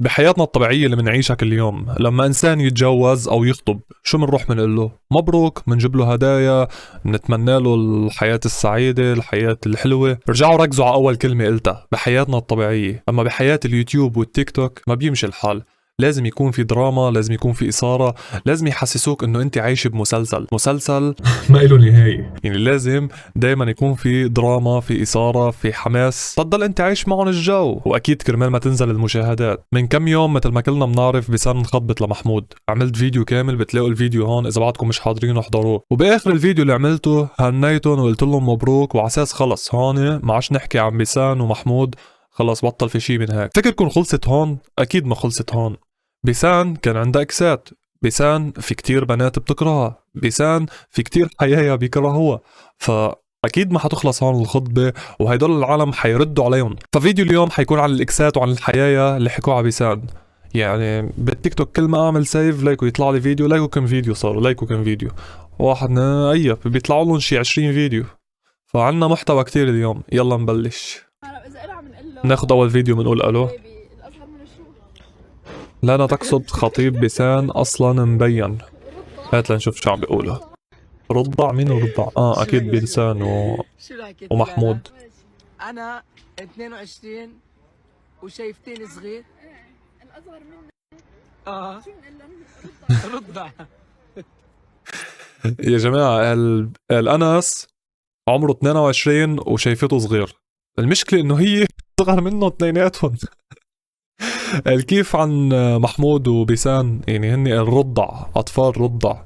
بحياتنا الطبيعية اللي منعيشها كل يوم، لما إنسان يتجوز أو يخطب شو منروح منقول له؟ مبروك، منجيب له هدايا، نتمنى له الحياة السعيدة، الحياة الحلوة. رجعوا ركزوا على أول كلمة قلتها، بحياتنا الطبيعية. أما بحياة اليوتيوب والتيك توك ما بيمشي الحال. لازم يكون في دراما، لازم يكون في إثارة، لازم يحسسوك إنه أنت عايش بمسلسل ما له نهاية. يعني لازم دايما يكون في دراما، في إثارة، في حماس، تضل أنت عايش معهم الجو. وأكيد كرمال ما تنزل المشاهدات. من كم يوم مثل ما كلنا بنعرف بيسان انخطبت لمحمود، عملت فيديو كامل، بتلاقوا الفيديو هون إذا بعدكم مش حاضرين احضروه. وبآخر الفيديو اللي عملته هنيتهم وقلت لهم مبروك، وعساس خلص هون ما عادش نحكي عن بيسان ومحمود، خلص بطل في شي من هيك. فكركم خلصت هون؟ أكيد ما خلصت هون. بيسان كان عندها اكسات، بيسان في كتير بنات بتكرهها، بيسان في كتير حيايا بيكرهوها، فأكيد ما حتخلص هون الخطبة، وهيدول العالم حيردوا عليهم. ففيديو اليوم حيكون عن الاكسات وعن الحيايا اللي حكوا على بيسان. يعني بالتيك توك كل ما اعمل سيف لايك ويطلع لي فيديو، لايك وكم فيديو صاروا، لايك وكم فيديو، واحد ايوه بيطلعوا لهم شي 20 فيديو. فعنا محتوى كتير اليوم، يلا نبلش. ناخد اول فيديو بنقول الو. لا أنا تقصد خطيب بيسان أصلا مبين. هات لنشوف شو عم بيقولوا. رضع؟ مين رضع؟ أكيد بيسان ومحمود. أنا 22 وشايفتيني صغير. الأصغر مني. شو رضع. يا جماعة الأنس عمره 22 وشايفته صغير. المشكلة إنه هي صغر منه اثنيناتهم. كيف عن محمود وبيسان؟ يعني هن الرضع، أطفال رضع.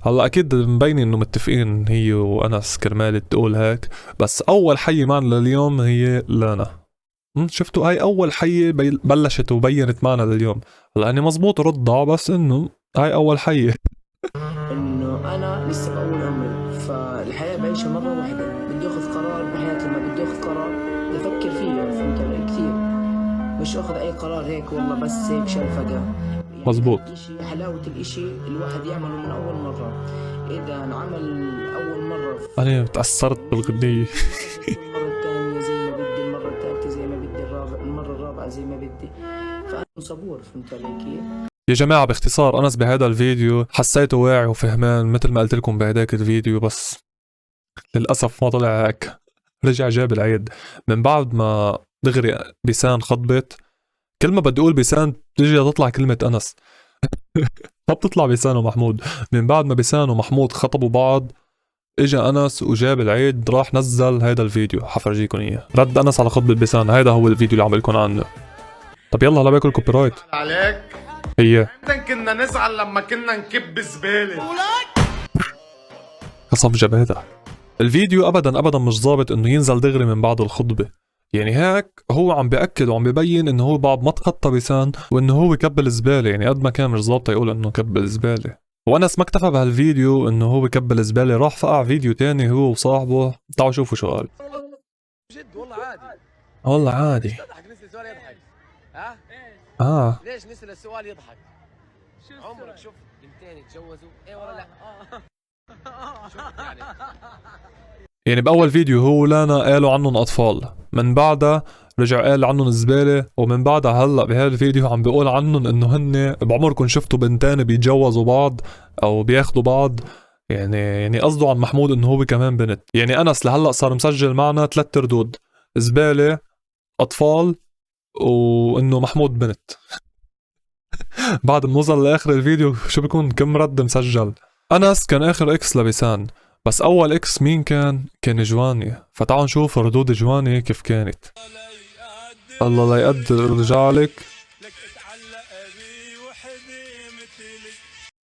هلا أكيد مبين إنه متفقين هي وأنس كرمال تقول هيك. بس أول حية معنا لليوم هي لانا. شفتوا هاي أول حية بلشت وبينت معنا لليوم. هلا يعني مزبوط رضع، بس إنه هاي أول حية. إنه أنا لسه بأول عمري، فالحياة بعيشها مرة واحدة. بدي أخذ قرار بحياتي، لما بدي أخذ قرار بدي أفكر فيه، فهمت علي كثير. مش أخذ أي قرار هيك والله بس هيك شلفقة. يعني مزبوط. حلاوة الإشي الواحد يعمله من أول مرة. إذا انعمل أول مرة أنا تأثرت بالغنية. المرة الثانية زي ما بدي، المرة الثالثة زي ما بدي، المرة الرابعة زي ما بدي. فأنا صبور، فهمت علي كيف؟ يا جماعة باختصار أنس بهذا الفيديو حسيته واعي وفهمان مثل ما قلت لكم بهداك الفيديو، بس للأسف ما طلع هيك. رجع جاب العيد من بعد ما دغري بيسان خطبت. كل ما بدي أقول بيسان تجي تطلع كلمة أنس. ما بتطلع بيسان ومحمود. من بعد ما بيسان ومحمود خطبوا بعض اجى أنس وجاب العيد، راح نزل هيدا الفيديو، حفرجيكم إياه. رد أنس على خطبة بيسان، هيدا هو الفيديو اللي عم لكم عنه. طب يلا هلا باكل كوبي رايت عليك. هي كنا نزعل لما كنا نكب زبالة. قصف جبهتها. الفيديو ابدا ابدا مش ظابط انه ينزل دغري من بعد الخطبه. يعني هيك هو عم بياكد وعم ببين انه هو بعد ما تخطى بيسان وانه هو كب الزباله. يعني قد ما كان مش ظابطه يقول انه كب الزباله. وانس ما اكتفى بهالفيديو انه هو كب الزباله، راح فقع فيديو تاني هو وصاحبه. تعالوا شوفوا شو قال. جد والله عادي. والله عادي. تضحك، نسأل السؤال يضحك. ها؟ ليش نسأل السؤال يضحك؟ عمرك شفت بنتين يتجوزوا؟ ايه ولا لا؟ شفت يعني. يعني بأول فيديو هو ولانا قالوا عنهم أطفال، من بعدها رجع قال عنهم زبالة، ومن بعدها هلأ بهذا الفيديو عم بيقول عنهم إنه هن بعمركم شفتوا بنتين بيتجوزوا بعض أو بياخدوا بعض. يعني قصده عن محمود إنه هو كمان بنت. يعني أنس لهلأ صار مسجل معنا 3 ردود: زبالة، أطفال، وإنه محمود بنت. بعد ما نوصل لآخر الفيديو شو بيكون كم رد مسجل. أنس كان آخر إكس لبيسان، بس أول إكس مين كان؟ كان جواني. فتعالوا نشوف ردود جواني كيف كانت. الله لا يقدر رجالك.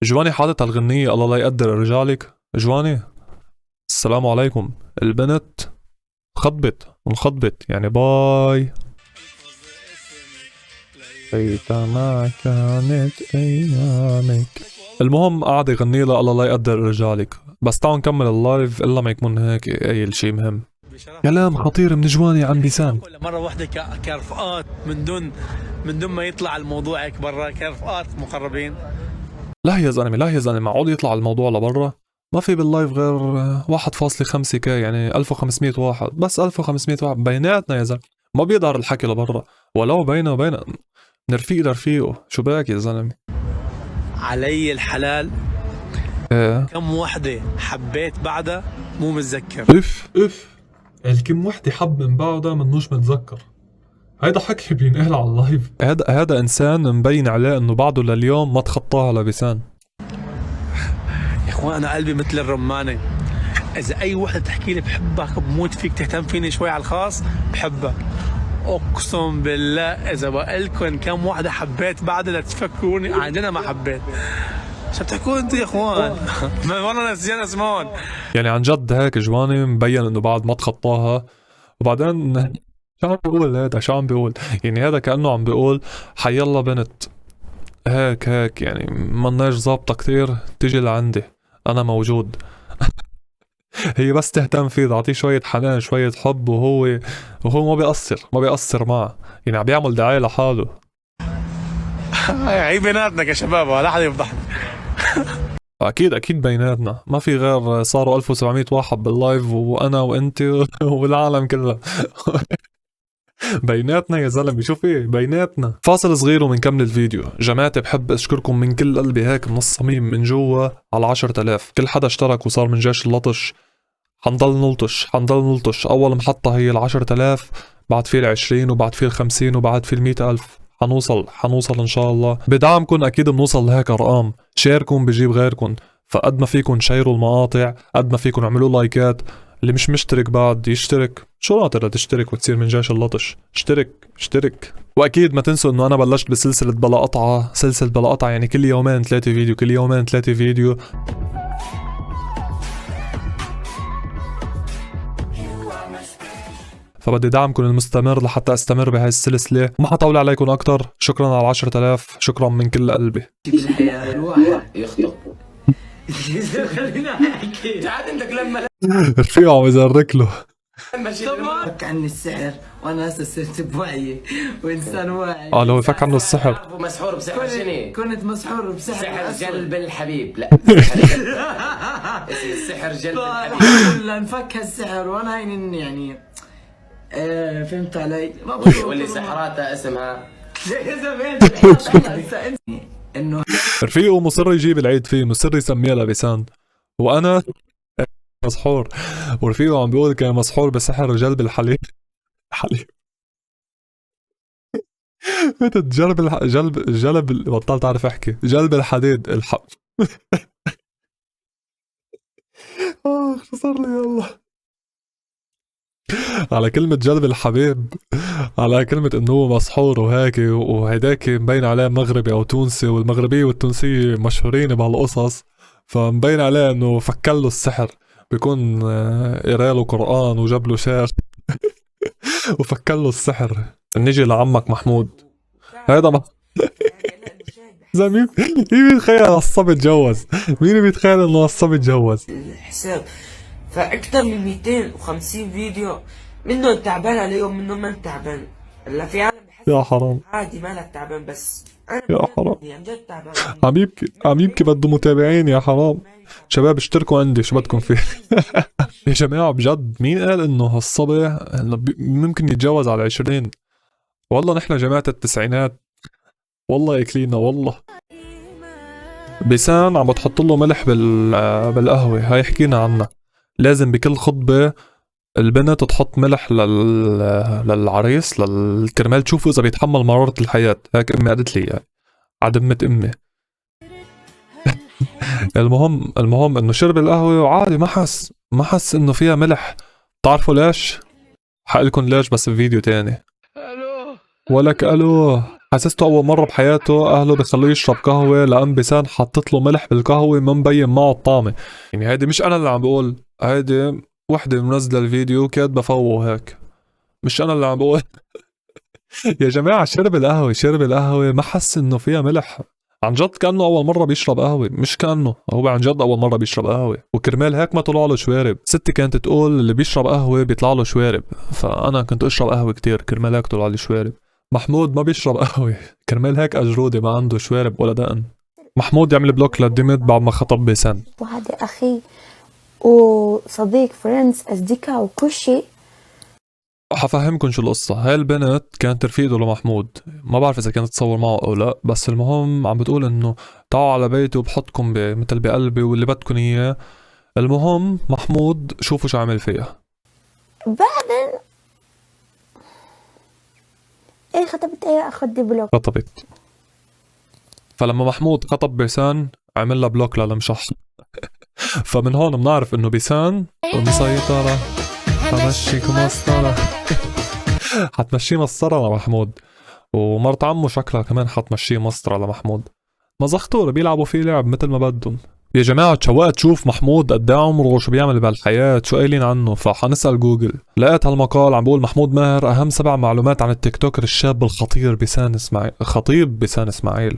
جواني حاطط هالغنية الله لا يقدر رجالك. جواني السلام عليكم. البنت خطبت ونخطبت، يعني باي. ما كانت أيامك. المهم قاعد يغني لها الله لا يقدر رجالك. بس تعالوا نكمل اللايف الا ما يكون هيك اي شيء مهم. كلام خطير من جواني عن بيسان. مرة واحدة كرفقات من دون ما يطلع الموضوع هيك برا، كرفقات مقربين. لا يا زلمه، لا يا زلمه، معقول يطلع الموضوع لبرا؟ ما في باللايف غير 1.5 كي، يعني 1500 واحد بس. 1500 واحد بيناتنا يا زلمه، ما بيظهر الحكي لبرا. ولو بينه وبين رفيق لرفيقه، شو باك يا زلمه؟ علي الحلال ايه كم وحدة حبيت بعدها مو متذكر. اف الكم وحده حب من بعدها منوش متذكر. هيدا حكي بينقال على اللايف. هذا انسان مبين عليه انه بعده لليوم ما تخطاها لبسان. يا اخوان انا قلبي مثل الرمانة، اذا اي وحدة تحكي لي بحبك بموت فيك تهتم فيني شوي على الخاص بحبك. اقسم بالله اذا بقلكن كم وحدة حبيت بعدها لا تفكروني عندنا ما حبيت. شو بتحكوا انتوا يا اخوان؟ والله نسيان اسمون. يعني عن جد هيك جواني مبين انه بعد ما تخطاها. وبعدين شو عم بيقول هذا؟ شو عم بيقول؟ يعني هذا كأنه عم بيقول حيلا بنت هيك يعني مناش ظابطة كتير تيجي لعندي انا موجود. هي بس تهتم فيه، تعطيه شوية حنان شوية حب، وهو ما بيقصر معه، يعني عم بيعمل دعاية لحاله. هي بيناتنا كشباب ولا حدا يفضحنا. اكيد بيناتنا ما في غير، صاروا 1700 واحد باللايف وانا وانت والعالم كلها. بيناتنا يا زلمه، شو في بيناتنا. فاصل صغير ومنكمل الفيديو. جماعتي بحب اشكركم من كل قلبي هيك من الصميم من جوا على 10,000. كل حدا اشترك وصار من جيش اللطش. حنضل نلطش. اول محطة هي 10,000، بعد في 20 وبعد في 50 وبعد في 100,000. حنوصل ان شاء الله. بدعمكم اكيد بنوصل لهيك ارقام. شيركم بجيب غيركم، فقد ما فيكم شيروا المقاطع، قد ما فيكم اعملوا لايكات. اللي مش مشترك بعد يشترك. شو ناطر تشترك وتصير من جيش اللطش؟ اشترك. واكيد ما تنسوا انه انا بلشت بسلسلة بلا قطعة. سلسلة بلا قطعة يعني كل يومين 3 فيديو. فبدي دعمكم المستمر لحتى استمر بهاي السلسلة. ما حطول عليكم اكتر. شكرا على 10,000. شكرا من كل قلبي. بالحياة الواحد يخطب. خلينا احكي. تعال عندك لما رفيقه عم يزرك له. فك عني السحر وانا هسه صرت بوعي وانسان واعي. لو يفك عنه السحر. مسحور بسحر شنو؟ كنت مسحور بسحر سحر جلب الحبيب. لا السحر جلب الحبيب. الحمد لله انفك هالسحر وانا هين يعني فهمت علي؟ واللي سحراتها اسمها انه رفيقه مصر يجيب العيد فيه، مصر يسميها لبسان، وانا مسحور. ورفيقه عم بيقول كان مسحور بسحر جلب الحليب. متى جلب بطلت اعرف احكي. جلب الحديد شو صار لي يلا. على كلمة جلب الحبيب، على كلمة انه هو مسحور وهيك، وهيداك مبين عليه مغربي او تونسي، والمغربية والتونسية مشهورين بهالقصص، فمبين عليه انه فكله السحر. بيكون قراله قرآن وجاب له شعر وفكله السحر. نيجي لعمك محمود. هيدا مين بيتخيل الصبي اتجوز؟ مين بيتخيل انه الصبي اتجوز؟ الحساب فاكثر من 250 فيديو منهم تعبان عليهم منهم ما تعبان. هلا في عالم بحس يا حرام عادي مالك تعبان، بس انا يا حرام عن جد تعبان. عم يبكي بده متابعين يا حرام. شباب اشتركوا عندي، شو بدكم فيه؟ يا جماعة بجد مين قال انه هالصبي ممكن يتجاوز على 20؟ والله نحن جماعة التسعينات والله يكلينا والله. بيسان عم بتحط له ملح بالقهوة. هاي حكينا عنها. لازم بكل خطبة البنت تحط ملح للعريس للكرمال تشوفوا اذا بيتحمل مرارة الحياة. هيك امي قالت لي يعني عدمة امي. المهم انه شرب القهوة وعادي ما حس انه فيها ملح. تعرفوا ليش؟ حقلكن ليش بس بفيديو تاني. ولك الو. حسسته اول مرة بحياته اهله بخلوه يشرب قهوة لان بيسان حطت له ملح بالقهوة ما مبين معه الطعمة. يعني هيدي مش انا اللي عم بقول، هيدي وحدة منزلة الفيديو كاتبة فوه هيك، مش انا اللي عم بقول. يا جماعة شرب القهوة ما حس انه فيها ملح. عن جد كأنه أول مرة بيشرب قهوة، مش كأنه هو عن جد أول مرة بيشرب قهوة، وكرمال هيك ما طلع له شوارب. ستي كانت تقول اللي بيشرب قهوة بيطلع له شوارب، فأنا كنت أشرب قهوة كتير كرمال هيك طلع لي شوارب. محمود ما بيشرب قهوة كرمال هيك أجرودي ما عنده شوارب ولا دقن. محمود يعمل بلوك للدمت بعد ما خطب بسن. وهذا أخي وصديق فريندز أصدقاء وكل شيء، حفهمكم شو القصة. هاي البنت كانت رفيقته لمحمود، ما بعرف إذا كانت تصور معه أو لا، بس المهم عم بتقول إنه تعالوا على بيتي وبحطكم مثل بقلبي واللي بدكم إياه. المهم محمود شوفوا شو عمل فيها. بعدين ايه خطبت ايه اخدي بلوك. خطبت. فلما محمود خطب بيسان عمل لها بلوك للمشح. فمن هون بنعرف إنه بيسان مسيطرة. همشيك مسطرة. حتمشيه مسطرة لمحمود، ومرت عمه شكلها كمان حتمشيه مسطرة لمحمود. مزختور بيلعبوا فيه لعب مثل ما بدهم. يا جماعة تشوقت شوف محمود قد ايه عمره، شو بيعمل بهالحياة، شو قايلين عنه. فحنسأل جوجل، لقيت هالمقال عم بقول محمود ماهر أهم 7 معلومات عن التيك توكر الشاب الخطير بيسان إسماعيل. خطيب بيسان إسماعيل،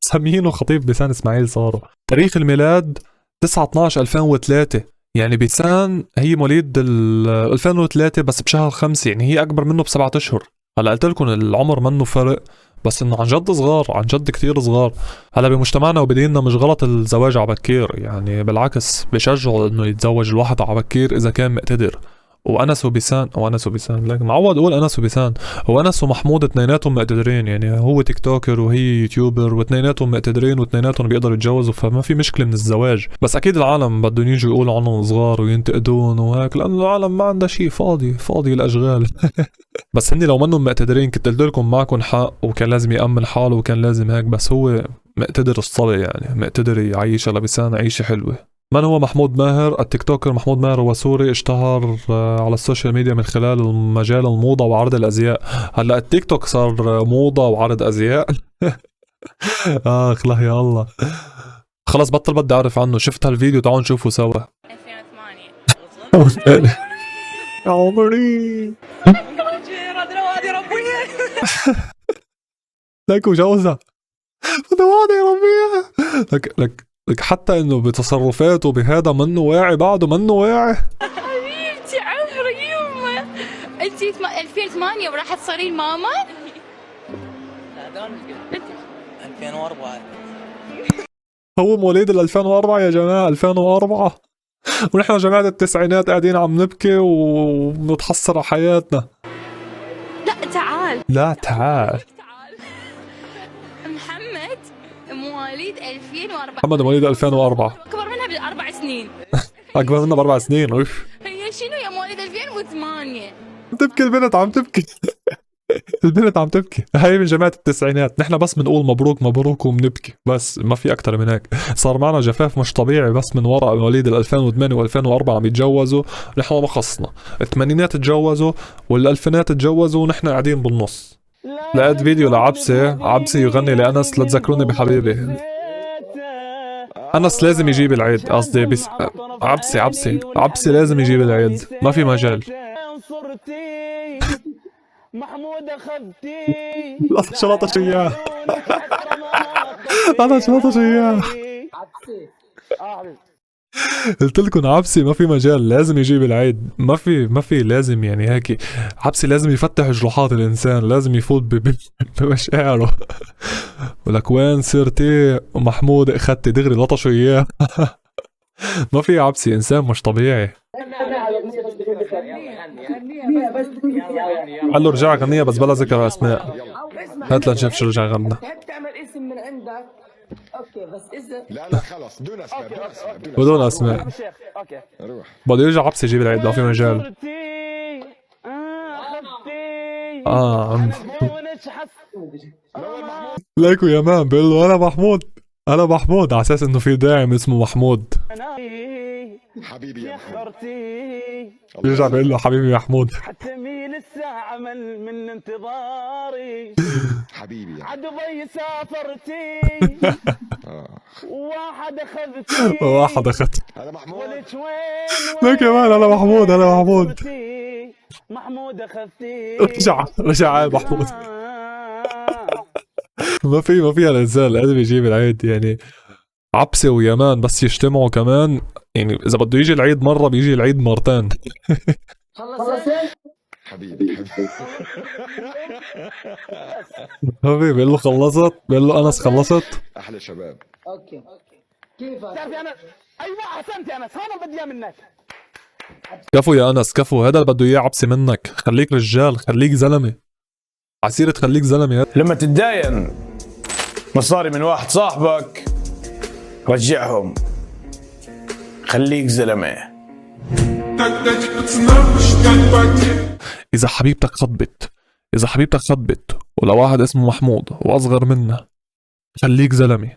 مسمينه خطيب بيسان إسماعيل صاروا. تاريخ الميلاد 9/12/2003. يعني بيسان هي مواليد 2003 بس بشهر 5، يعني هي أكبر منه ب7 أشهر. هلا قلت لكم العمر منه فرق، بس انه عن جد صغار، عن جد كثير صغار. هلا بمجتمعنا وبديننا مش غلط الزواج عبكير، يعني بالعكس بشجعوا انه يتزوج الواحد عبكير اذا كان مقتدر. وانس وبيسان لكن معود اقول انس وبيسان. وانس ومحمود اثنيناتهم مقتدرين، يعني هو تيك توكر وهي يوتيوبر، واثنيناتهم مقتدرين واثنيناتهم بيقدروا يتجوزوا، فما في مشكله من الزواج. بس اكيد العالم بدهم يجوا يقولوا عنهم صغار وينتقدون وهيك، لانه العالم ما عندها شيء، فاضي الاشغال. بس هني لو منهم مقتدرين كنت قلت لكم معكم حق، وكان لازم يأمن حاله وكان لازم هيك، بس هو مقتدر الصبي، يعني مقتدر يعيش لبسان عيشه حلوه. من هو محمود ماهر؟ التيك توكر محمود ماهر هو سوري اشتهر على السوشيال ميديا من خلال مجال الموضة وعرض الأزياء. هلا التيك توك صار موضة وعرض أزياء. آخ لا يا الله، خلص بطل بدي أعرف عنه. شفت هالفيديو، تعالوا نشوفه سوا. 2008 يا عمري لك وجوزها دواني يا ربيع. لك حتى انه بتصرفاته بهذا منه واعي، بعده منه واعي. حبيبتي عمري يمه، انتي 2008 وراح تصيرين ماما؟ لا 2004. هو مواليد 2004 يا جماعة، 2004. ونحن جماعة التسعينات قاعدين عم نبكي ونتحسر على حياتنا. لا تعال محمد مواليد 2004. محمد مواليد 2004، اكبر منها ب4 سنين. أكبر منا ب4 سنين. اوف هي شنو يا مواليد 2008؟ تبكي البنت، عم تبكي. البنت عم تبكي. هاي من جماعة التسعينات. نحن بس بنقول مبروك مبروك وبنبكي، بس ما في أكتر من هيك. صار معنا جفاف مش طبيعي، بس من وراء مواليد 2008 و2004 عم يتجوزوا. نحن ما خصنا. الثمانينات تجوزوا والألفينات تجوزوا ونحن قاعدين بالنص. لقيت فيديو عبسي يغني لأنس لا تذكروني بحبيبي. أنس لازم يجيب العيد، قصدي بس عبسي لازم يجيب العيد، ما في مجال. محمود اخذتي لا شلطش اياه. انا شلطش اياه. قلت لكم عبسي ما في مجال، لازم يجيب العيد، ما في لازم، يعني هيك عبسي لازم يفتح جروحات الانسان، لازم يفوت بمشاعره. ولك وين صرتي محمود اخذتي دغري لطشوا اياه. ما في عبسي، انسان مش طبيعي. قال له رجع غنية بس بلا ذكر اسماء. هات لنشوف شو رجع غنى. هيك تعمل اسم من عندك. اوكي بس اذا لا خلص بدون اسماء، بدون اسماء. اوكي بده يرجع عبسي يجيب العيد، ما في مجال. ليكو يا مان بيقول له انا محمود على اساس انه في داعم اسمه محمود. حبيبي يا محمود. بيرجع بيقول له حبيبي محمود. حتمي لسه عمل من انتظاري حبيبي يا عدبي سافرتي واحد اخذتي انا محمود. ليك يا مان انا محمود محمود اخذتي رجع محمود. ما في الانسان لازم يجيب العيد، يعني عبسي ويمان بس يجتمعوا كمان، يعني اذا بده يجي العيد مره بيجي العيد مرتين. حبيبي حبيبي بيقول له خلصت، بيقول له انس خلصت. احلى شباب. اوكي كيف تعرفي انا ايوه احسنت يا انس، هذا بدي اياه منك. كفو يا انس كفو، هذا اللي بده اياه عبسي منك. خليك رجال، خليك زلمه، عسيرة خليك زلمه. لما تتداين مصاري من واحد صاحبك رجعهم، خليك زلمه. اذا حبيبتك خطبت ولواحد اسمه محمود واصغر منها، خليك زلمه،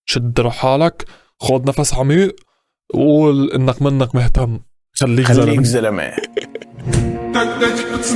شد حالك، خذ نفس عميق، قول انك منك مهتم، خليك زلمه.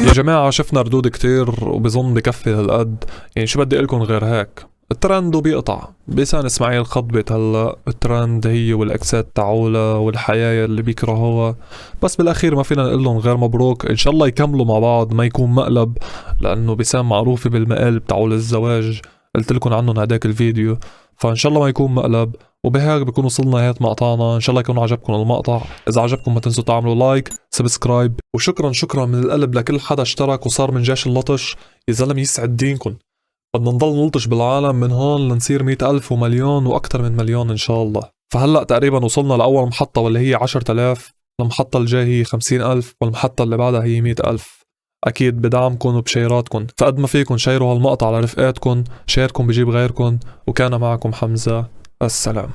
يا جماعة شفنا ردود كتير وبظن بكفي هالقد، يعني شو بدي لكم غير هيك. الترند وبيقطع. بيسان اسماعيل خطبت هلا، الترند هي والاكسات تعولة والحياة اللي بيكرهوها، بس بالاخير ما فينا نقول لهم غير مبروك. ان شاء الله يكملوا مع بعض، ما يكون مقلب، لانه بيسان معروفة بالمقالب تعول الزواج، قلت لكم عنهم هداك الفيديو، فان شاء الله ما يكون مقلب. وبهيك بكون وصلنا هيك مقطعنا. ان شاء الله يكون عجبكم المقطع. اذا عجبكم ما تنسوا تعملوا لايك سبسكرايب، وشكرا من القلب لكل حدا اشترك وصار من جيش اللطش. يا زلمه يسعد دينكم، بدنا نضل نلطش بالعالم من هون لنصير 100,000 ومليون واكثر من مليون ان شاء الله. فهلا تقريبا وصلنا لاول محطه واللي هي 10,000، المحطه الجاي هي 50,000، والمحطه اللي بعدها هي 100,000. اكيد بدعمكم وبشيراتكم، فقد ما فيكم شيروا هالمقطع على رفقاتكم، شيركم بجيب غيركم. وكان معكم حمزه، السلام.